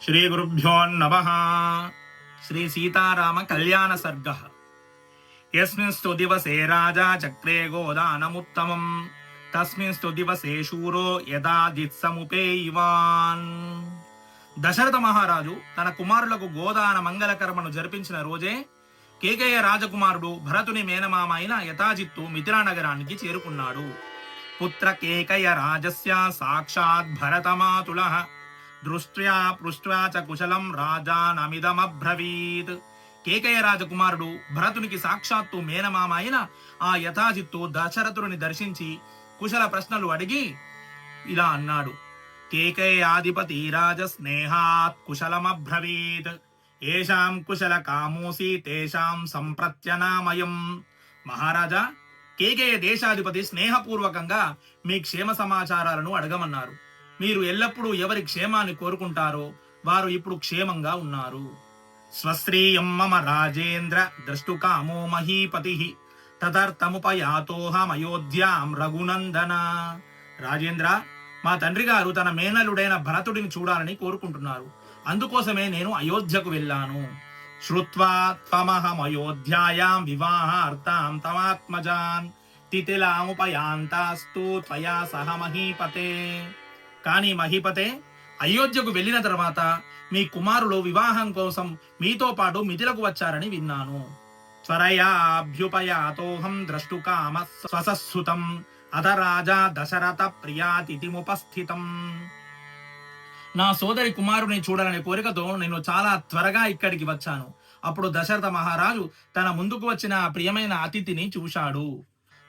శ్రీ గురుభ్యో నమః. శ్రీ సీతారామ కళ్యాణ సర్గ. యస్మిన్స్తు దివసే రాజా చక్రే గోదానముత్తమం తస్మిన్స్తు దివసే శూరో యదాదిత్సముపేయివాన్. దశరథ మహారాజు తన కుమారులకు గోదాన మంగళకర్మను జరిపించిన రోజే కేకయ్య రాజకుమారుడు భరతుని మేనమామ అయిన యథాజిత్తు మిథిలా నగరానికి చేరుకున్నాడు. పుత్ర కేకయ్య రాజస్య సాక్షాత్ భరతమాతులః దృష్ట్యా పృష్ట్వా చ కుశలం రాజానమిదమబ్రవీత్. కేకయ్య రాజకుమారుడు భరతునికి సాక్షాత్తు మేనమామ అయిన ఆ యథాజిత్తు దశరథుని దర్శించి కుశల ప్రశ్నలు అడిగి ఇలా అన్నాడు. కేకయ్యాధిపతి రాజ స్నేహాత్ కుశలమబ్రవీత్. ఏషాం కుశల కామోసి తేషాం సంప్రత్యనామయం. మహారాజా, కేకయ్య దేశాధిపతి స్నేహపూర్వకంగా మీ క్షేమ సమాచారాలను అడగమన్నారు. మీరు ఎల్లప్పుడూ ఎవరి క్షేమాన్ని కోరుకుంటారో వారు ఇప్పుడు క్షేమంగా ఉన్నారు. స్వశ్రీయం మమ రాజేంద్ర ద్రష్టుకామో మహీపతి తదర్థముపయాతోహమయోధ్యాం రఘునందన. రాజేంద్ర, మా తండ్రి గారు తన మేనలుడైన భరతుడిని చూడాలని కోరుకుంటున్నారు. అందుకోసమే నేను అయోధ్యకు వెళ్ళాను. శ్రుత్వా త్వమహమయోధ్యాయాం వివాహార్థాం తమాత్మజాన్ తితిలాముపయాంతాస్తు త్వయా సహ మహీపతే. కానీ మహీపతే, అయోధ్యకు వెళ్ళిన తర్వాత మీ కుమారులు వివాహం కోసం మీతో పాటు మిథిలకు వచ్చారని విన్నాను. త్వరయాభ్యుపయాతోహం ద్రష్టుకామ స్వసస్సుతం అథ రాజా దశరథ ప్రియాతిథిముపస్థితం. నా సోదరి కుమారుని చూడాలనే కోరికతో నేను చాలా త్వరగా ఇక్కడికి వచ్చాను. అప్పుడు దశరథ మహారాజు తన ముందుకు వచ్చిన ప్రియమైన అతిథిని చూశాడు.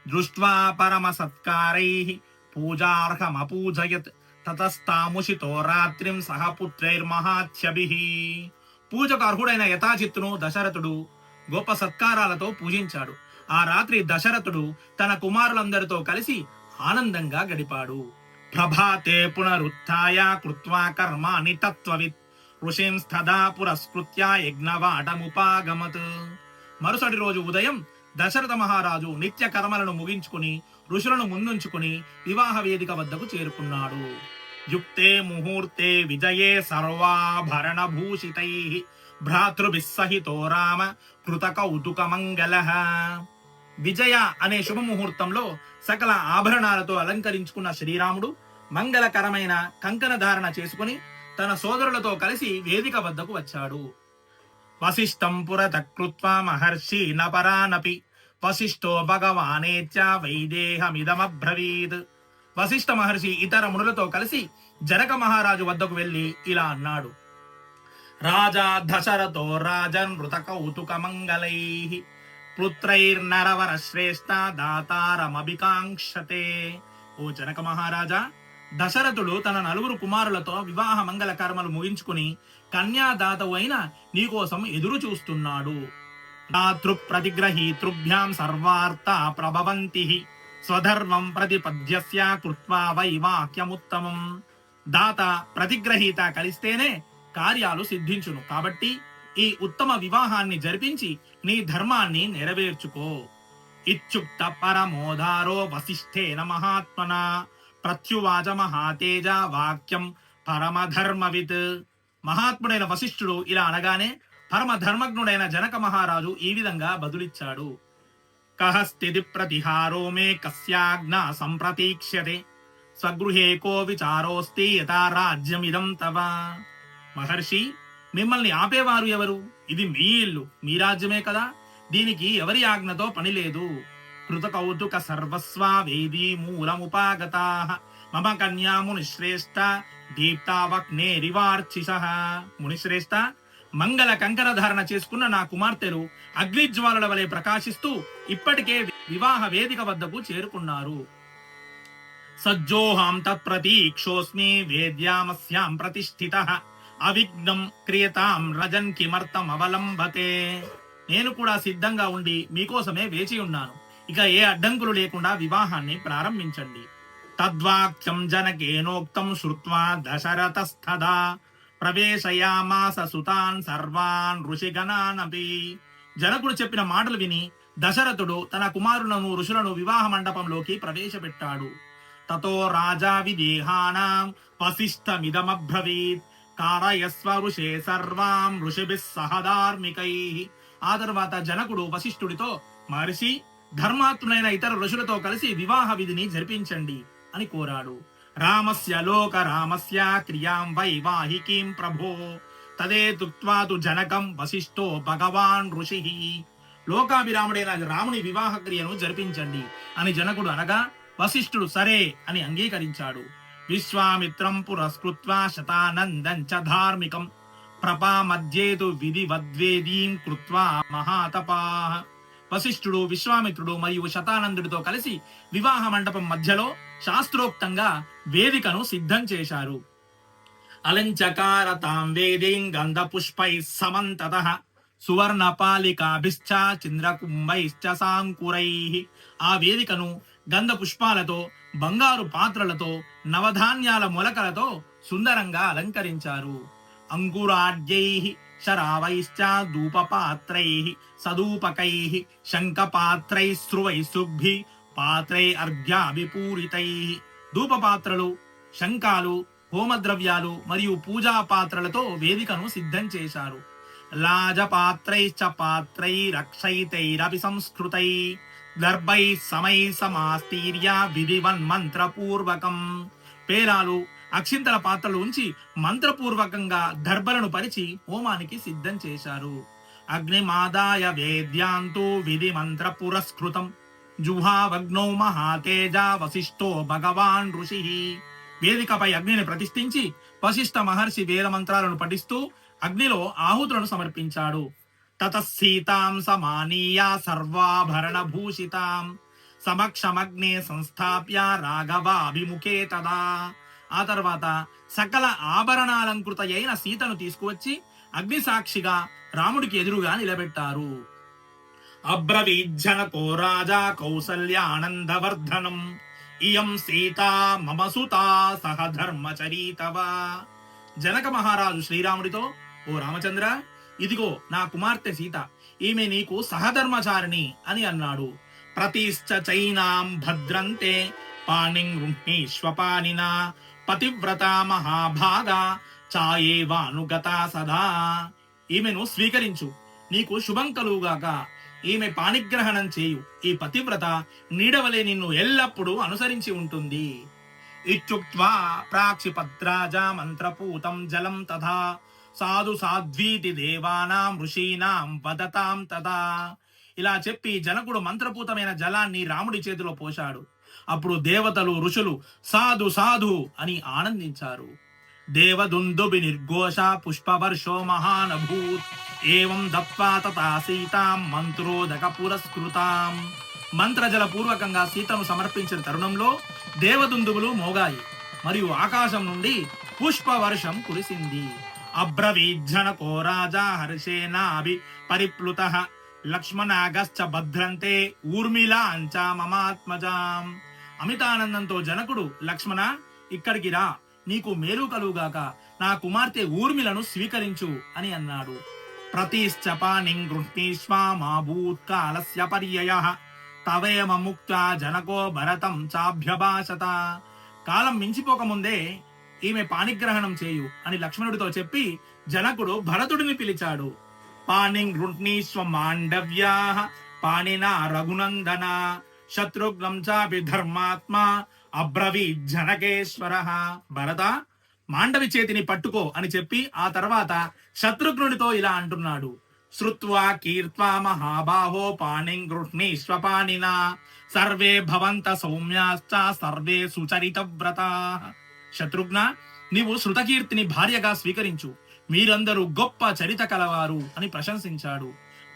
దృష్ట్వా పరమ సత్కారైః పూజార్హమపూజయత్ తతస్తాముషితో రాత్రిం సహ పుత్రైర్మహాత్యభిః. పూజకు అర్హుడైన యథాచిత్తును దశరథుడు గొప్ప సత్కారాలతో పూజించాడు. ఆ రాత్రి దశరథుడు తన కుమారులందరితో కలిసి ఆనందంగా గడిపాడు. ప్రభాతే పునరుత్థాయ కృత్వా కర్మాణి తత్వవిత్ ఋషింస్తదా పురస్కృత్య యజ్ఞవాటముపాగమత్. మరుసటి రోజు ఉదయం దశరథ మహారాజు నిత్య కర్మలను ముగించుకుని ఋషులను ముందుంచుకుని వివాహ వేదిక వద్దకు చేరుకున్నాడు. యుక్తే ముహూర్తే విజయే సర్వాభరణ భూషితైః భ్రాతృభిః సహితో రామ కృత కౌతుక మంగళః. విజయ అనే శుభముహూర్తంలో సకల ఆభరణాలతో అలంకరించుకున్న శ్రీరాముడు మంగళకరమైన కంకణ ధారణ చేసుకుని తన సోదరులతో కలిసి వేదిక వద్దకు వచ్చాడు. వశిష్ఠం పురతకృత్వా మహర్షి నపరానపి వశిష్ఠో భగవానేత్య వైదేహమిదమబ్రవీత్. వశిష్ఠ మహర్షి ఇతర మునులతో కలిసి జనక మహారాజు వద్దకు వెళ్లి ఇలా అన్నాడు. రాజా దశరథో రాజన్ మృత కౌతుక మంగళైః పుత్రైర్నరవర శ్రేష్ఠ దాతారమభికాంక్షతే. ఓ జనక మహారాజా, దశరథుడు తన నలుగురు కుమారులతో వివాహ మంగళ కర్మలు ముగించుకుని కన్యాదాతవు అయిన నీకోసం ఎదురు చూస్తున్నాడు. ప్రతిగ్రహీతృభ్యాం సర్వార్థ ప్రభవంతి స్వధర్మం ప్రతిపద్యస్య కృత్వా వై వాక్యముత్తమం. దాత ప్రతిగ్రహీత కలిస్తేనే కార్యాలు సిద్ధించును. కాబట్టి ఈ ఉత్తమ వివాహాన్ని జరిపించి నీ ధర్మాన్ని నెరవేర్చుకో. ఇత్యుక్త పరమోదారో వశిష్ఠేన మహాత్మనా ప్రత్యువాచ మహాతేజ వాక్యం పరమధర్మవిత్. మహాత్ముడైన వశిష్ఠుడు ఇలా అనగానే పరమధర్మజ్ఞుడైన జనక మహారాజు ఈ విధంగా బదులిచ్చాడు. కః స్థితి ప్రతిహారో మే కస్యాజ్ఞ సంప్రతీక్ష్యతే స్వగృహే కో విచారోస్తి యథా రాజ్యమిదం తవ. మహర్షి, మిమ్మల్ని ఆపేవారు ఎవరు? ఇది మీ ఇల్లు, మీ రాజ్యమే కదా. దీనికి ఎవరి ఆజ్ఞతో పని లేదు. కృత కౌతుక సర్వస్వ వేదీ మూలముపాగతాః మమ కన్యా మునిశ్రేష్ఠ దీప్తావగ్నేరివార్చిషః. మునిశ్రేష్ఠ, మంగళ కంకణ ధారణ చేసుకున్న నా కుమార్తెలు అగ్నిజ్వాలల వలె ప్రకాశిస్తూ ఇప్పటికే వివాహ వేదిక వద్దకు చేరుకున్నారు. సజ్జోహాం తత్ప్రతీక్షోస్మి వేద్యామస్యాం ప్రతిష్ఠితః అవిఘ్నం క్రియతాం రజన్ కిమర్థం అవలంబతే. నేను కూడా సిద్ధంగా ఉండి మీకోసమే వేచి ఉన్నాను. ఇక ఏ అడ్డంకులు లేకుండా వివాహాన్ని ప్రారంభించండి. తద్వాక్యం జనకేనోక్తం శ్రుత్వా దశరథస్తదా ప్రవేశయామాస సుతాన్ సర్వాన్ ఋషిగణానపి. జనకుడు చెప్పిన మాటలు విని దశరథుడు తన కుమారులను ఋషులను వివాహ మండపంలోకి ప్రవేశపెట్టాడు. తతో రాజా విదేహానాం వశిష్ఠమిదమబ్రవీత్ కారయస్వ ఋషే సర్వాం ఋషిభిః సహ ధార్మికైః. ఆ తర్వాత జనకుడు వశిష్ఠుడితో, మహర్షి, ధర్మాత్ములైన ఇతర ఋషులతో కలిసి వివాహ విధిని జరిపించండి అని కోరాడు. రామస్య లోక రామస్య క్రియాం వైవాహికీం ప్రభో తదేతుక్త్వా తు జనకం వశిష్ఠో భగవాన్ ఋషిః. లోకాభిరాముడైన రాముని వివాహ క్రియను జరిపించండి అని జనకుడు అనగా వశిష్ఠుడు సరే అని అంగీకరించాడు. విశ్వామిత్రం పురస్కృత్వా శతానందం చ ధార్మికం ప్రపామధ్యేతు విధివద్వేదీం కృత్వా మహాతపాః. వశిష్ఠుడు, విశ్వామిత్రుడు మరియు శతానందుడితో కలిసి వివాహ మండపం మధ్యలో శాస్త్రోక్తంగా వేదికను సిద్ధం చేశారు. అలంచకార తాం వేదీం గంధ పుష్పై సమంతతః సువర్ణపాలికాభిశ్చ చంద్రకుంభైశ్చ సాంకురైః. ఆ వేదికను గంధ పుష్పాలతో, బంగారు పాత్రలతో, నవధాన్యాల మొలకలతో సుందరంగా అలంకరించారు. అంకురాడ్యైః శరావైశ్చ ధూపపాత్రైః సదూపకైః శంఖపాత్రైః స్రువైః పాత్రై అర్ఘ్యాభిపూరితైః. ధూపపాత్రలు, శంఖాలు, హోమద్రవ్యాలు మరియు పూజా పాత్రలతో వేదికను సిద్ధం చేశారు. లాజపాత్రైశ్చ పాత్రైరక్షైతైరపి సంస్కృతై దర్భై సమై సమాస్తీర్య విధివన్మంత్రపూర్వకం. పేలాలు, అక్షింతల పాత్రలు ఉంచి మంత్రపూర్వకంగా దర్భలను పరిచి హోమానికి సిద్ధం చేశారు. అగ్నిమాదాయ వేద్యాంతో విధి మంత్ర పురస్కృతం జుహావగ్నౌ మహాతేజ వశిష్ఠో భగవాన్ ఋషి. వేదికపై అగ్నిని ప్రతిష్ఠించి వశిష్ఠ మహర్షి వేద మంత్రాలను పఠిస్తూ అగ్నిలో ఆహుతులను సమర్పించాడు. తతః సీతాం సమానీయ సర్వాభరణ భూషితాం సమక్షమగ్నే సంస్థాప్య రాఘవాభిముఖే తదా. ఆ తర్వాత సకల ఆభరణాలంకృత అయిన సీతను తీసుకువచ్చి అగ్ని సాక్షిగా రాముడికి ఎదురుగా నిలబెట్టారు. అబ్రవీజ్జనకో రాజా కౌసల్యానందవర్ధనం ఇయం సీతా మమ సుతా సహ ధర్మచరీతవ. జనక మహారాజు శ్రీరాముడితో, ఓ రామచంద్ర, ఇదిగో నా కుమార్తె సీత, ఈమె నీకు సహధర్మచారిణి అని అన్నాడు. ప్రతిశ్చ చైనాం భద్రంతే పాణిం గృహ్ణీష్వపానినా పతివ్రత మహాభాగా చాయేవానుగత సదా. ఈమెను స్వీకరించు, నీకు శుభం కలుగుగాక. ఈమె పాణిగ్రహణం చేయు. ఈ పతివ్రత నీడవలే నిన్ను ఎల్లప్పుడూ అనుసరించి ఉంటుంది. ఇత్యుక్త్వా ప్రాక్షిపత్రాజా మంత్రపూతం జలం తథా సాధు సాధ్వీతి దేవానాం ఋషీనాం వదతాం తదా. ఇలా చెప్పి జనకుడు మంత్రపూతమైన జలాన్ని రాముడి చేతిలో పోశాడు. అప్పుడు దేవతలు, ఋషులు సాధు సాధు అని ఆనందించారు. దేవదుందుబి నిర్ఘోష పుష్పవర్షో మహానభూత్ ఏవం దత్వా తథా సీతాం మంత్రోదక పురస్కృతాం. మంత్రజల పూర్వకంగా సీతను సమర్పించిన తరుణంలో దేవదుందుబులు మోగాయి మరియు ఆకాశం నుండి పుష్పవర్షం కురిసింది. అబ్రవీజ్జనకో రాజా హర్షేనాభి పరిప్లుతః లక్ష్మణాగశ్చ భద్రంతే ఊర్మిళాంచ మమాత్మజాం. అమితానందంతో జనకుడు, లక్ష్మణ, ఇక్కడికి రా, నీకు మేలు కలుగాక, నా కుమార్తె ఊర్మిలను స్వీకరించు అని అన్నాడు. ప్రతిశ్చ పాణిం గృహ్ణీష్వ మా భూత్కాలస్య పర్యయః తవేమ ముక్త్వా జనకో భరతం చాభ్యభాషత. కాలం మించిపోకముందే ఈమె పాణిగ్రహణం చేయు అని లక్ష్మణుడితో చెప్పి జనకుడు భరతుడిని పిలిచాడు. పాణిం గృహ్ణీష్వ మాండవ్యాః పాణినా రఘునందన శత్రుఘ్నం చాపి ధర్మాత్మా అబ్రవీత్ జనకేశ్వరః. భరత, మాండవి చేతిని పట్టుకో అని చెప్పి ఆ తర్వాత శత్రుఘ్నుడితో ఇలా అంటున్నాడు. శ్రుత్వా కీర్త్వా మహాబాహో పాణిం గృహ్ణీష్వ పాణినా సర్వే భవంత సౌమ్యాశ్చ సర్వే సుచరితవ్రతాః. శత్రుఘ్న, నీవు శృతకీర్తిని భార్యగా స్వీకరించు, మీరందరూ గొప్ప చరిత కలవారు అని ప్రశంసించాడు.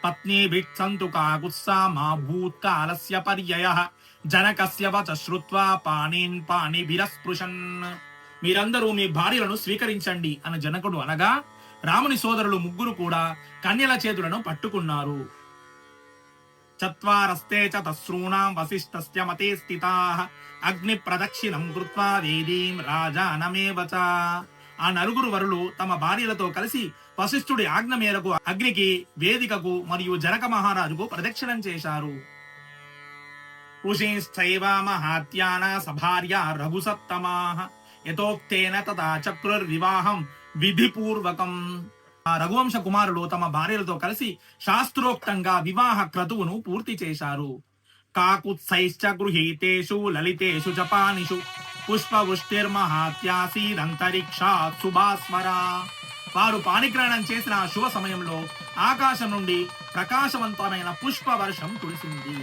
పత్ని భిక్షంతు కాకుత్సా మా భూత్కాలస్య పర్యయః జనకస్య వచ శ్రుత్వా పాణీన్ పాణిభిరస్పృశన్. మీరందరూ మీ భార్యలను స్వీకరించండి అని జనకుడు అనగా రాముని సోదరులు ముగ్గురు కూడా కన్యల చేతులను పట్టుకున్నారు. చత్వారస్తే చ తస్రూణాం వశిష్ఠస్య మతే స్థితాః అగ్ని ప్రదక్షిణం కృత్వా వేదీం రాజానమేవ చ. ఆ నలుగురు వరులు తమ భార్యలతో కలిసి వశిష్ఠుడి ఆజ్ఞ మేరకు అగ్నికి, వేదికకు మరియు జనక మహారాజుకు ప్రదక్షిణం చేశారు. ఋషీశ్చైవ మహాత్యాన సభార్య రఘుసత్తమాః యథోక్తేన తథా చక్రుర్వివాహం విధిపూర్వకం. ఆ రఘువంశ కుమారులు తమ భార్యలతో కలిసి శాస్త్రోక్తంగా వివాహ క్రతువును పూర్తి చేశారు. కాకుత్సైశ్చ గృహీతేషు లలితేషు జపానిషు పుష్పవృష్టిర్మహాత్యాసీదంతరిక్షా శుభాస్మరా. వారు పాణిగ్రహణం చేసిన శుభ సమయంలో ఆకాశం నుండి ప్రకాశవంతమైన పుష్ప వర్షం కురిసింది.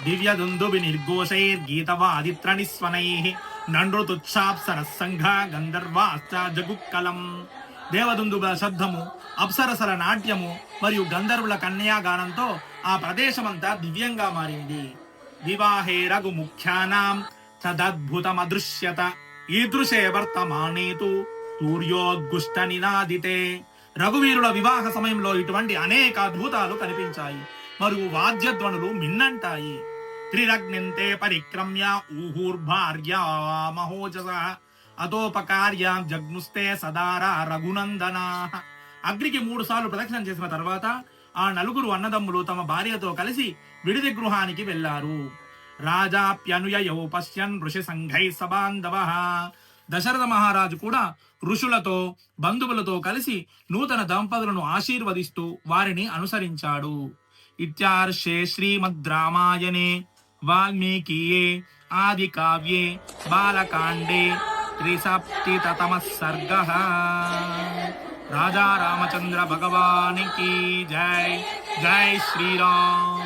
దివ్య దుందుబి నిర్ఘోషైర్గీతవాదిత్ర నిస్వనై నండ్రుతుచ్చాప్సరస్సంఘ గంధర్వాశ్చ జగుక్కలం. దేవదుందుబుల శబ్దము, అప్సరసల నాట్యము మరియు గంధర్వుల కన్యాగానంతో ఆ ప్రదేశమంతా దివ్యంగా మారింది. వివాహే రఘు ముఖ్యానాం తదద్భుతమదృశ్యత ఈదృశే వర్తమానేతు సూర్యోద్గుష్ట నినాదితే. రఘువీరుల వివాహ సమయంలో ఇటువంటి అనేక అద్భుతాలు కనిపించాయి మరియు వాద్యధ్వనులు మిన్నంటాయి. త్రిరగ్నింతే పరిక్రమ్య ఊహూర్భార్య మహోజస అతోపకార్య జగ్నుస్తే సదార రఘునందన. అగ్నికి 3 సార్లు ప్రదక్షిణం చేసిన తర్వాత ఆ నలుగురు అన్నదమ్ములు తమ భార్యతో కలిసి విడిది గృహానికి వెళ్లారు. రాజాప్యనుయయౌ పశ్యన్ ఋషి సంఘై సబాంధవ. దశరథ మహారాజు కూడా ఋషులతో బంధువులతో కలిసి నూతన దంపతులను ఆశీర్వదిస్తూ వారిని అనుసరించాడు. ఇత్యార్షే శ్రీమద్ రామాయణే వాల్మీకియే ఆది కావ్యే బాలకాండే 73 సర్గః. రాజా రామచంద్ర భగవానికి జై. జై శ్రీరామ్.